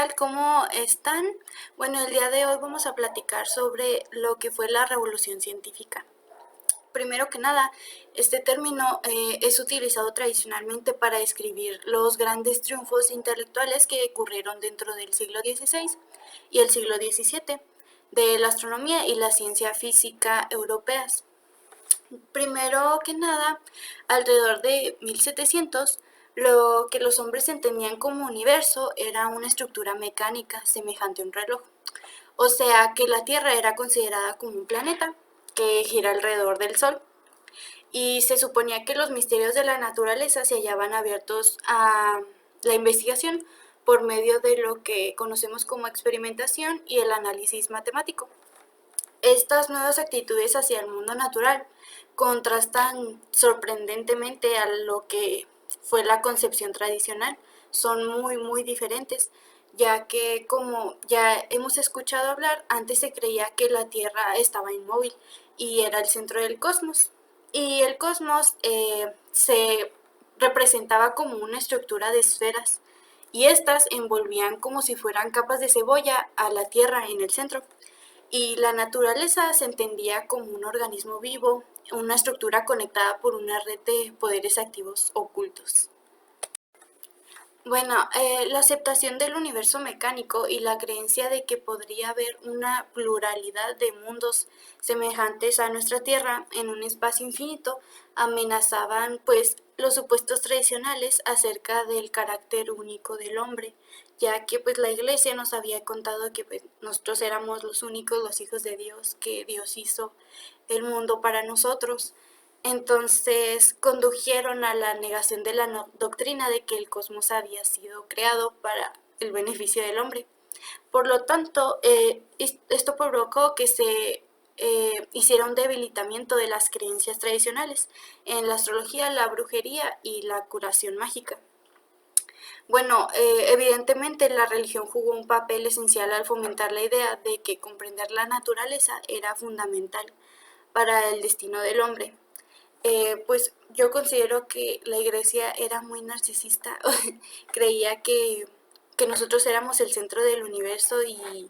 tal? ¿Cómo están? Bueno, el día de hoy vamos a platicar sobre lo que fue la revolución científica. Primero que nada, este término es utilizado tradicionalmente para describir los grandes triunfos intelectuales que ocurrieron dentro del siglo XVI y el siglo XVII de la astronomía y la ciencia física europeas. Primero que nada, alrededor de 1700, lo que los hombres entendían como universo era una estructura mecánica semejante a un reloj. O sea que la Tierra era considerada como un planeta que gira alrededor del Sol. Y se suponía que los misterios de la naturaleza se hallaban abiertos a la investigación por medio de lo que conocemos como experimentación y el análisis matemático. Estas nuevas actitudes hacia el mundo natural contrastan sorprendentemente a lo que fue la concepción tradicional. Son muy diferentes, ya que como ya hemos escuchado hablar, antes se creía que la Tierra estaba inmóvil y era el centro del cosmos. Y el cosmos se representaba como una estructura de esferas y estas envolvían como si fueran capas de cebolla a la Tierra en el centro y la naturaleza se entendía como un organismo vivo, una estructura conectada por una red de poderes activos ocultos. Bueno, la aceptación del universo mecánico y la creencia de que podría haber una pluralidad de mundos semejantes a nuestra Tierra en un espacio infinito amenazaban pues los supuestos tradicionales acerca del carácter único del hombre, ya que pues la Iglesia nos había contado que pues, nosotros éramos los únicos, los hijos de Dios, que Dios hizo el mundo para nosotros. Entonces condujeron a la negación de la doctrina de que el cosmos había sido creado para el beneficio del hombre. Por lo tanto, esto provocó que se hiciera un debilitamiento de las creencias tradicionales en la astrología, la brujería y la curación mágica. Bueno, evidentemente la religión jugó un papel esencial al fomentar la idea de que comprender la naturaleza era fundamental para el destino del hombre. Pues yo considero que la iglesia era muy narcisista, creía que nosotros éramos el centro del universo y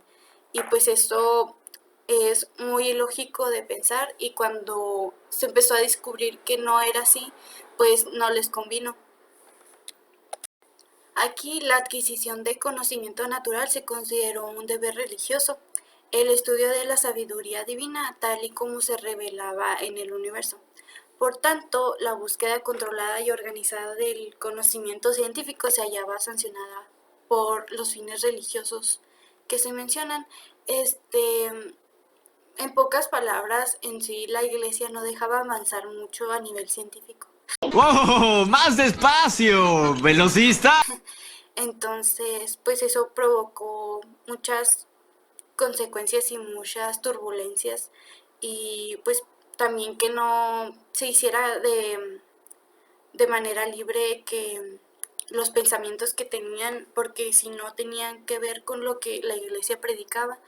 pues eso es muy ilógico de pensar y cuando se empezó a descubrir que no era así, pues no les convino. Aquí la adquisición de conocimiento natural se consideró un deber religioso, el estudio de la sabiduría divina tal y como se revelaba en el universo. Por tanto, la búsqueda controlada y organizada del conocimiento científico se hallaba sancionada por los fines religiosos que se mencionan. En pocas palabras, en sí la iglesia no dejaba avanzar mucho a nivel científico. ¡Wow! ¡Más despacio! ¡Velocista! Entonces, pues eso provocó muchas consecuencias y muchas turbulencias y pues también que no se hiciera de manera libre que los pensamientos que tenían, porque si no tenían que ver con lo que la iglesia predicaba,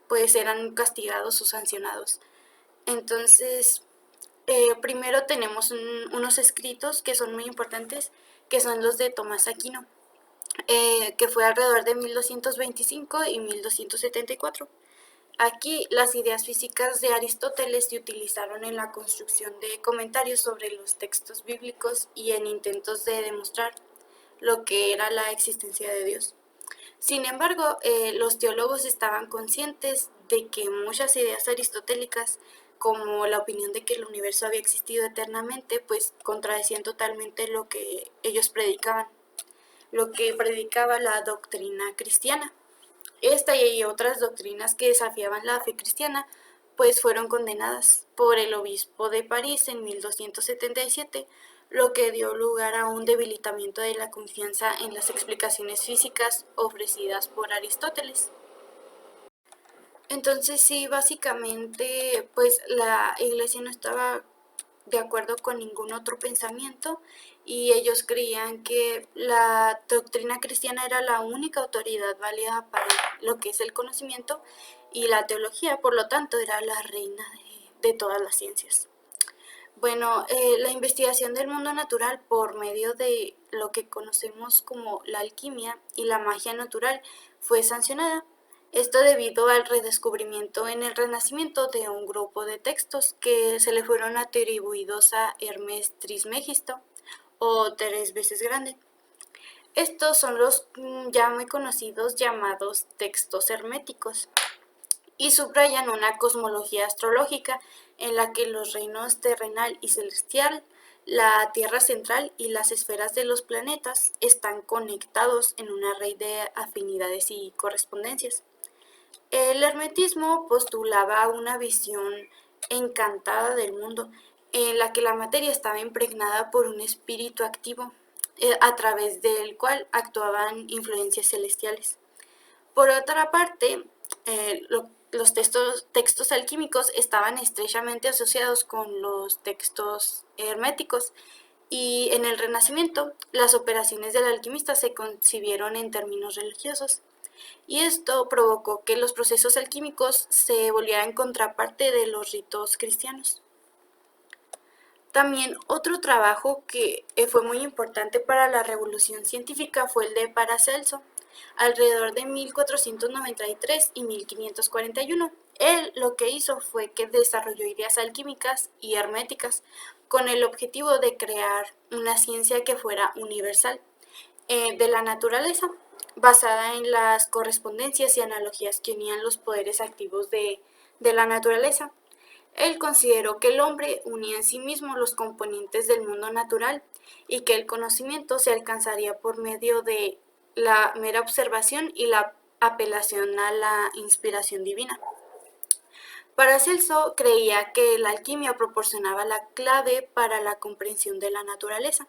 pues eran castigados o sancionados. Entonces, primero tenemos unos escritos que son muy importantes, que son los de Tomás Aquino, que fue alrededor de 1225 y 1274. Aquí las ideas físicas de Aristóteles se utilizaron en la construcción de comentarios sobre los textos bíblicos y en intentos de demostrar lo que era la existencia de Dios. Sin embargo, los teólogos estaban conscientes de que muchas ideas aristotélicas, como la opinión de que el universo había existido eternamente, pues contradecían totalmente lo que ellos predicaban, lo que predicaba la doctrina cristiana. Esta y otras doctrinas que desafiaban la fe cristiana pues fueron condenadas por el obispo de París en 1277, lo que dio lugar a un debilitamiento de la confianza en las explicaciones físicas ofrecidas por Aristóteles. Entonces sí, básicamente pues la iglesia no estaba de acuerdo con ningún otro pensamiento y ellos creían que la doctrina cristiana era la única autoridad válida para lo que es el conocimiento y la teología, por lo tanto era la reina de todas las ciencias. Bueno, la investigación del mundo natural por medio de lo que conocemos como la alquimia y la magia natural fue sancionada. Esto debido al redescubrimiento en el Renacimiento de un grupo de textos que se le fueron atribuidos a Hermes Trismegisto o tres veces grande. Estos son los ya muy conocidos llamados textos herméticos y subrayan una cosmología astrológica en la que los reinos terrenal y celestial, la Tierra central y las esferas de los planetas están conectados en una red de afinidades y correspondencias. El hermetismo postulaba una visión encantada del mundo, en la que la materia estaba impregnada por un espíritu activo, a través del cual actuaban influencias celestiales. Por otra parte, los textos alquímicos estaban estrechamente asociados con los textos herméticos, y en el Renacimiento las operaciones del alquimista se concibieron en términos religiosos, y esto provocó que los procesos alquímicos se volvieran contraparte de los ritos cristianos. También otro trabajo que fue muy importante para la revolución científica fue el de Paracelso, alrededor de 1493 y 1541. Él lo que hizo fue que desarrolló ideas alquímicas y herméticas con el objetivo de crear una ciencia que fuera universal, de la naturaleza, basada en las correspondencias y analogías que unían los poderes activos de la naturaleza. Él consideró que el hombre unía en sí mismo los componentes del mundo natural y que el conocimiento se alcanzaría por medio de la mera observación y la apelación a la inspiración divina. Paracelso creía que la alquimia proporcionaba la clave para la comprensión de la naturaleza,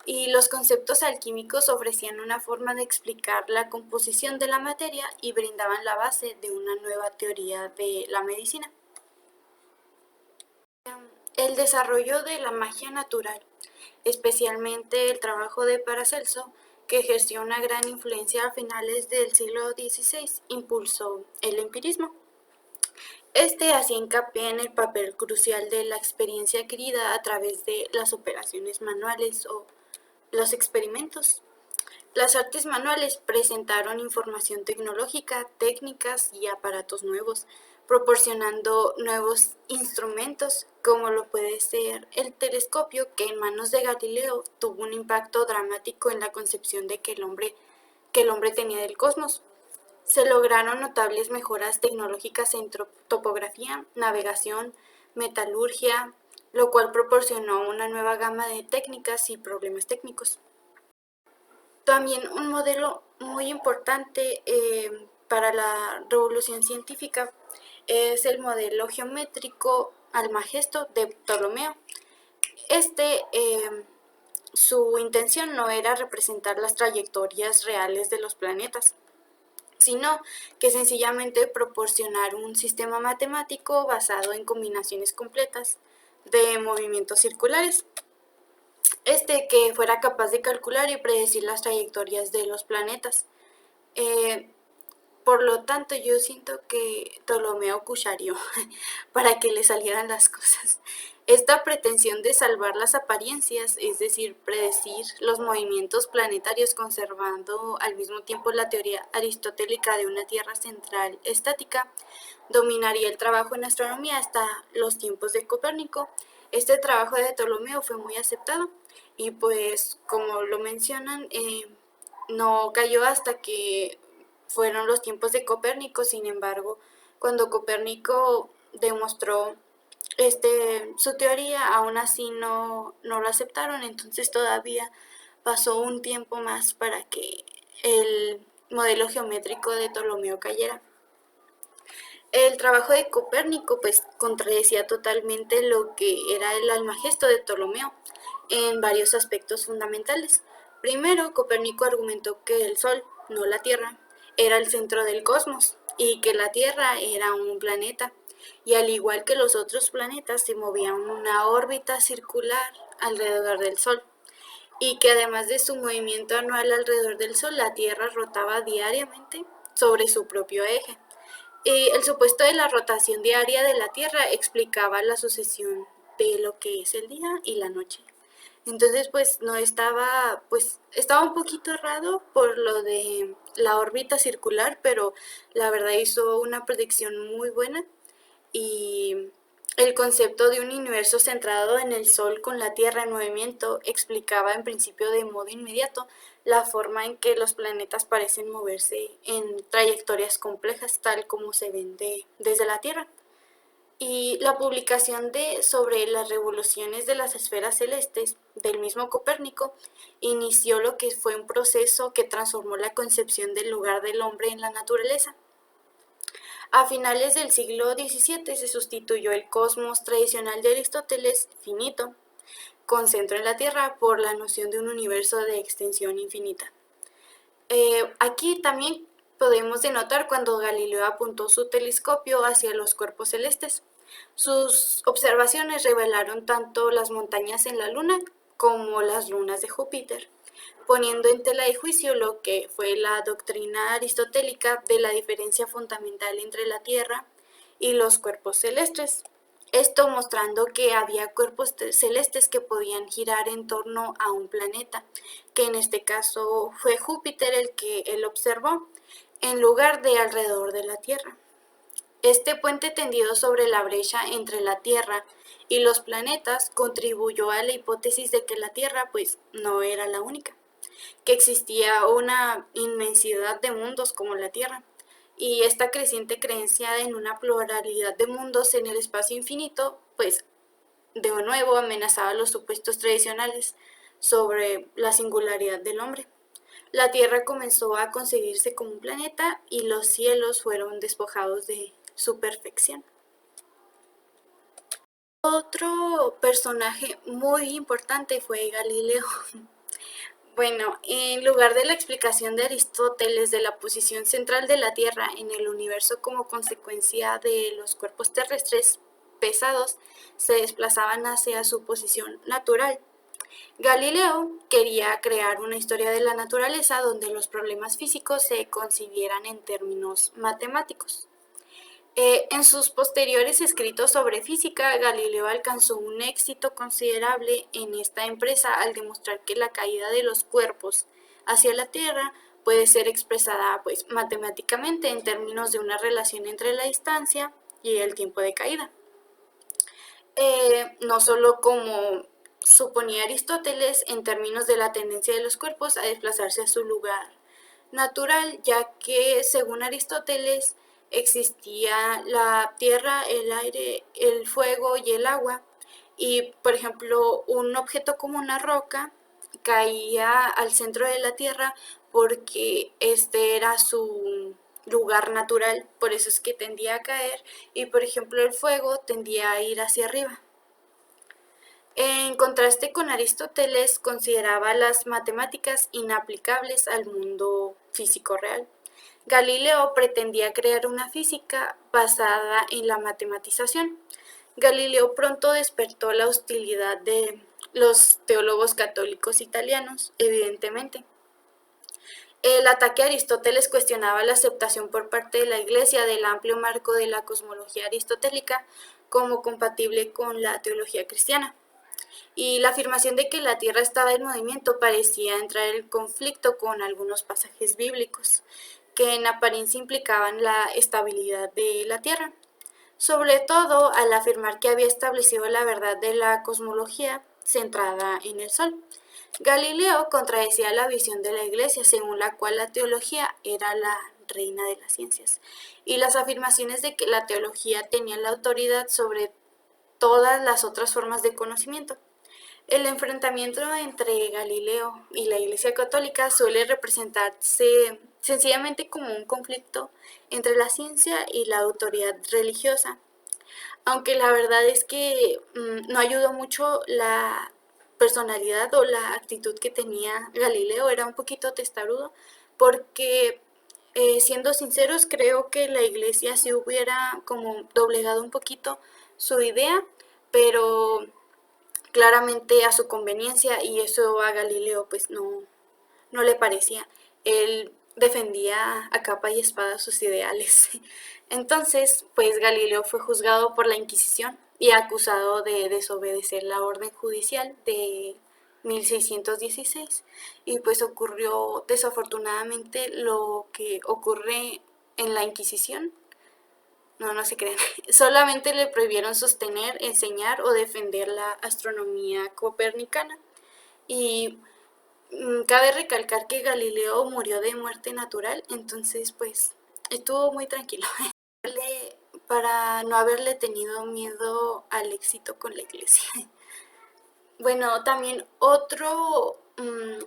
y los conceptos alquímicos ofrecían una forma de explicar la composición de la materia y brindaban la base de una nueva teoría de la medicina. El desarrollo de la magia natural, especialmente el trabajo de Paracelso, que ejerció una gran influencia a finales del siglo XVI, impulsó el empirismo. Este hacía hincapié en el papel crucial de la experiencia adquirida a través de las operaciones manuales o los experimentos. Las artes manuales presentaron información tecnológica, técnicas y aparatos nuevos, proporcionando nuevos instrumentos, como lo puede ser el telescopio, que en manos de Galileo tuvo un impacto dramático en la concepción de que el hombre tenía del cosmos. Se lograron notables mejoras tecnológicas en topografía, navegación, metalurgia, lo cual proporcionó una nueva gama de técnicas y problemas técnicos. También un modelo muy importante para la revolución científica es el modelo geométrico Almagesto de Ptolomeo. Su intención no era representar las trayectorias reales de los planetas, sino que sencillamente proporcionar un sistema matemático basado en combinaciones completas de movimientos circulares, que fuera capaz de calcular y predecir las trayectorias de los planetas. Por lo tanto, yo siento que Ptolomeo cucharió para que le salieran las cosas. Esta pretensión de salvar las apariencias, es decir, predecir los movimientos planetarios conservando al mismo tiempo la teoría aristotélica de una Tierra central estática, dominaría el trabajo en astronomía hasta los tiempos de Copérnico. Este trabajo de Ptolomeo fue muy aceptado y pues como lo mencionan, no cayó hasta que fueron los tiempos de Copérnico. Sin embargo, cuando Copérnico demostró su teoría, aún así no lo aceptaron, entonces todavía pasó un tiempo más para que el modelo geométrico de Ptolomeo cayera. El trabajo de Copérnico pues contradecía totalmente lo que era el Almagesto de Ptolomeo en varios aspectos fundamentales. Primero, Copérnico argumentó que el Sol, no la Tierra, era el centro del cosmos y que la Tierra era un planeta, y al igual que los otros planetas se movía en una órbita circular alrededor del Sol, y que además de su movimiento anual alrededor del Sol, la Tierra rotaba diariamente sobre su propio eje. El supuesto de la rotación diaria de la Tierra explicaba la sucesión de lo que es el día y la noche. Entonces, pues no estaba, pues estaba un poquito errado por lo de la órbita circular, pero la verdad hizo una predicción muy buena y el concepto de un universo centrado en el Sol con la Tierra en movimiento explicaba en principio de modo inmediato la forma en que los planetas parecen moverse en trayectorias complejas tal como se ven desde la Tierra. Y la publicación sobre las revoluciones de las esferas celestes del mismo Copérnico inició lo que fue un proceso que transformó la concepción del lugar del hombre en la naturaleza. A finales del siglo XVII se sustituyó el cosmos tradicional de Aristóteles, finito, con centro en la Tierra, por la noción de un universo de extensión infinita. Aquí también podemos denotar cuando Galileo apuntó su telescopio hacia los cuerpos celestes. Sus observaciones revelaron tanto las montañas en la Luna como las lunas de Júpiter, poniendo en tela de juicio lo que fue la doctrina aristotélica de la diferencia fundamental entre la Tierra y los cuerpos celestes. Esto mostrando que había cuerpos celestes que podían girar en torno a un planeta, que en este caso fue Júpiter el que él observó, en lugar de alrededor de la Tierra. Este puente tendido sobre la brecha entre la Tierra y los planetas contribuyó a la hipótesis de que la Tierra pues no era la única, que existía una inmensidad de mundos como la Tierra, y esta creciente creencia en una pluralidad de mundos en el espacio infinito, pues de nuevo amenazaba los supuestos tradicionales sobre la singularidad del hombre. La Tierra comenzó a concebirse como un planeta y los cielos fueron despojados de su perfección. Otro personaje muy importante fue Galileo. Bueno, en lugar de la explicación de Aristóteles de la posición central de la Tierra en el universo como consecuencia de los cuerpos terrestres pesados se desplazaban hacia su posición natural, Galileo quería crear una historia de la naturaleza donde los problemas físicos se concibieran en términos matemáticos. En sus posteriores escritos sobre física, Galileo alcanzó un éxito considerable en esta empresa al demostrar que la caída de los cuerpos hacia la Tierra puede ser expresada pues, matemáticamente en términos de una relación entre la distancia y el tiempo de caída. No solo como suponía Aristóteles en términos de la tendencia de los cuerpos a desplazarse a su lugar natural, ya que según Aristóteles existía la tierra, el aire, el fuego y el agua, y por ejemplo un objeto como una roca caía al centro de la tierra porque este era su lugar natural, por eso es que tendía a caer, y por ejemplo el fuego tendía a ir hacia arriba. En contraste con Aristóteles, consideraba las matemáticas inaplicables al mundo físico real. Galileo pretendía crear una física basada en la matematización. Galileo pronto despertó la hostilidad de los teólogos católicos italianos, evidentemente. El ataque a Aristóteles cuestionaba la aceptación por parte de la Iglesia del amplio marco de la cosmología aristotélica como compatible con la teología cristiana. Y la afirmación de que la Tierra estaba en movimiento parecía entrar en conflicto con algunos pasajes bíblicos, que en apariencia implicaban la estabilidad de la Tierra, sobre todo al afirmar que había establecido la verdad de la cosmología centrada en el Sol. Galileo contradecía la visión de la Iglesia, según la cual la teología era la reina de las ciencias, y las afirmaciones de que la teología tenía la autoridad sobre todas las otras formas de conocimiento. El enfrentamiento entre Galileo y la Iglesia Católica suele representarse sencillamente como un conflicto entre la ciencia y la autoridad religiosa, aunque la verdad es que no ayudó mucho la personalidad o la actitud que tenía Galileo, era un poquito testarudo, porque siendo sinceros creo que la Iglesia sí hubiera como doblegado un poquito su idea, pero claramente a su conveniencia, y eso a Galileo pues no le parecía. Él defendía a capa y espada sus ideales. Entonces, pues Galileo fue juzgado por la Inquisición y acusado de desobedecer la orden judicial 1616 y pues ocurrió desafortunadamente lo que ocurre en la Inquisición. No, no se crean. Solamente le prohibieron sostener, enseñar o defender la astronomía copernicana. Y cabe recalcar que Galileo murió de muerte natural, entonces pues estuvo muy tranquilo para no haberle tenido miedo al éxito con la iglesia. Bueno, también otro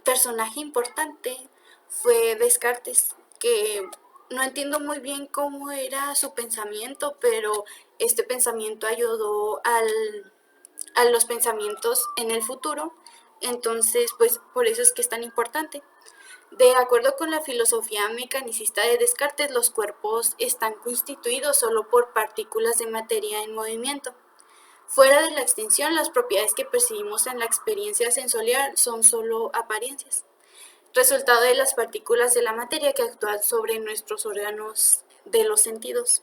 personaje importante fue Descartes, que no entiendo muy bien cómo era su pensamiento, pero este pensamiento ayudó a los pensamientos en el futuro, entonces pues por eso es que es tan importante. De acuerdo con la filosofía mecanicista de Descartes, los cuerpos están constituidos solo por partículas de materia en movimiento. Fuera de la extinción, las propiedades que percibimos en la experiencia sensorial son solo apariencias, resultado de las partículas de la materia que actúan sobre nuestros órganos de los sentidos.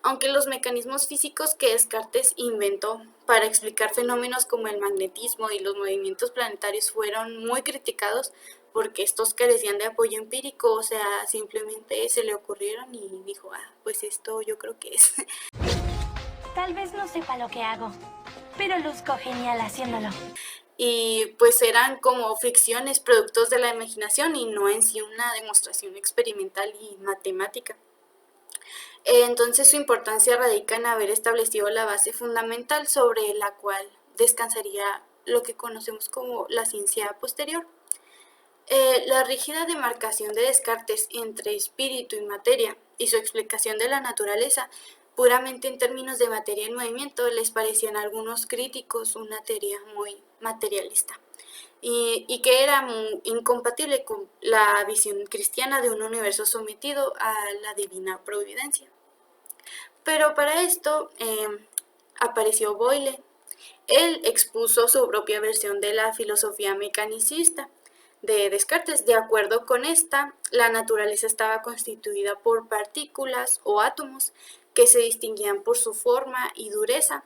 Aunque los mecanismos físicos que Descartes inventó para explicar fenómenos como el magnetismo y los movimientos planetarios fueron muy criticados porque estos carecían de apoyo empírico, o sea, simplemente se le ocurrieron y dijo, pues esto yo creo que es. Tal vez no sepa lo que hago, pero luzco genial haciéndolo. Y pues eran como ficciones, productos de la imaginación y no en sí una demostración experimental y matemática. Entonces su importancia radica en haber establecido la base fundamental sobre la cual descansaría lo que conocemos como la ciencia posterior. La rígida demarcación de Descartes entre espíritu y materia y su explicación de la naturaleza puramente en términos de materia en movimiento les parecían a algunos críticos una teoría muy materialista y que era incompatible con la visión cristiana de un universo sometido a la divina providencia. Pero para esto apareció Boyle. Él expuso su propia versión de la filosofía mecanicista de Descartes. De acuerdo con esta, la naturaleza estaba constituida por partículas o átomos que se distinguían por su forma y dureza.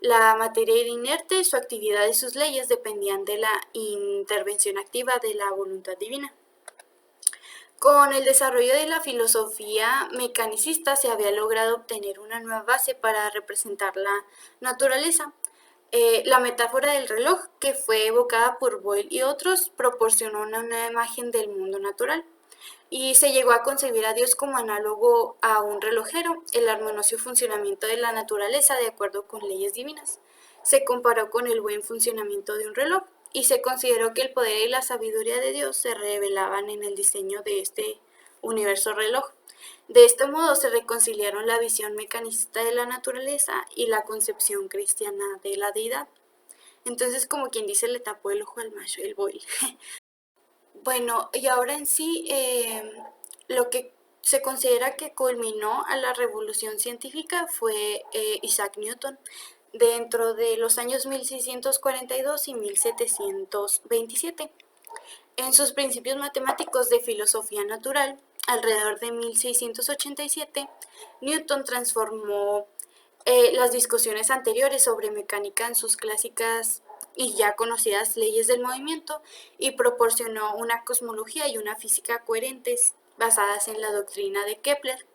La materia era inerte, su actividad y sus leyes dependían de la intervención activa de la voluntad divina. Con el desarrollo de la filosofía mecanicista se había logrado obtener una nueva base para representar la naturaleza. La metáfora del reloj, que fue evocada por Boyle y otros, proporcionó una nueva imagen del mundo natural y se llegó a concebir a Dios como análogo a un relojero, el armonioso funcionamiento de la naturaleza de acuerdo con leyes divinas. Se comparó con el buen funcionamiento de un reloj y se consideró que el poder y la sabiduría de Dios se revelaban en el diseño de este universo reloj. De este modo se reconciliaron la visión mecanicista de la naturaleza y la concepción cristiana de la deidad. Entonces, como quien dice, le tapó el ojo al macho, el Boyle. Bueno, y ahora en sí, lo que se considera que culminó a la revolución científica fue Isaac Newton, dentro de los años 1642 y 1727. En sus principios matemáticos de filosofía natural, alrededor de 1687, Newton transformó las discusiones anteriores sobre mecánica en sus clásicas y ya conocidas leyes del movimiento y proporcionó una cosmología y una física coherentes basadas en la doctrina de Kepler,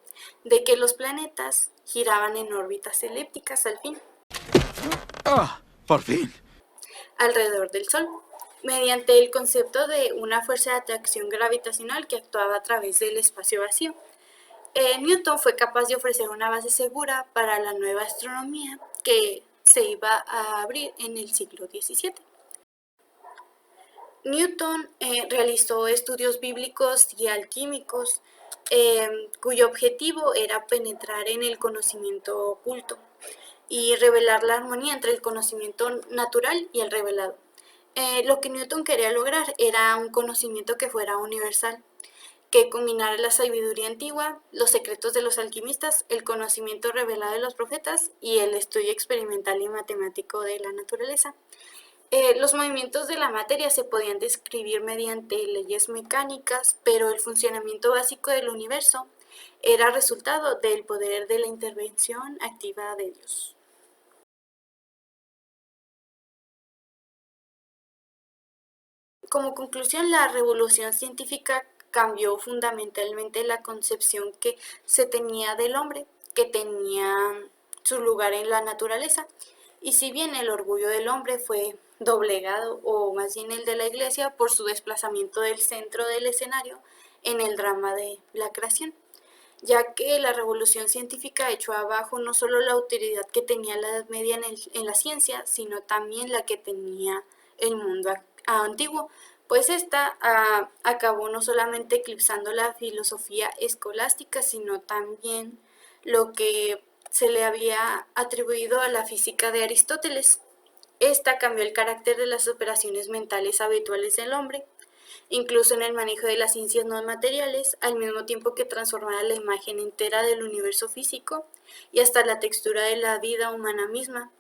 de que los planetas giraban en órbitas elípticas al fin. Por fin. Alrededor del Sol, mediante el concepto de una fuerza de atracción gravitacional que actuaba a través del espacio vacío. Newton fue capaz de ofrecer una base segura para la nueva astronomía que se iba a abrir en el siglo XVII. Newton realizó estudios bíblicos y alquímicos cuyo objetivo era penetrar en el conocimiento oculto y revelar la armonía entre el conocimiento natural y el revelado. Lo que Newton quería lograr era un conocimiento que fuera universal, que combinara la sabiduría antigua, los secretos de los alquimistas, el conocimiento revelado de los profetas y el estudio experimental y matemático de la naturaleza. Los movimientos de la materia se podían describir mediante leyes mecánicas, pero el funcionamiento básico del universo era resultado del poder de la intervención activa de Dios. Como conclusión, la revolución científica cambió fundamentalmente la concepción que se tenía del hombre, que tenía su lugar en la naturaleza. Y si bien el orgullo del hombre fue doblegado, o más bien el de la Iglesia, por su desplazamiento del centro del escenario en el drama de la creación, ya que la revolución científica echó abajo no solo la autoridad que tenía la Edad Media en la ciencia, sino también la que tenía el mundo antiguo, pues esta acabó no solamente eclipsando la filosofía escolástica, sino también lo que se le había atribuido a la física de Aristóteles. Esta cambió el carácter de las operaciones mentales habituales del hombre, incluso en el manejo de las ciencias no materiales, al mismo tiempo que transformara la imagen entera del universo físico y hasta la textura de la vida humana misma,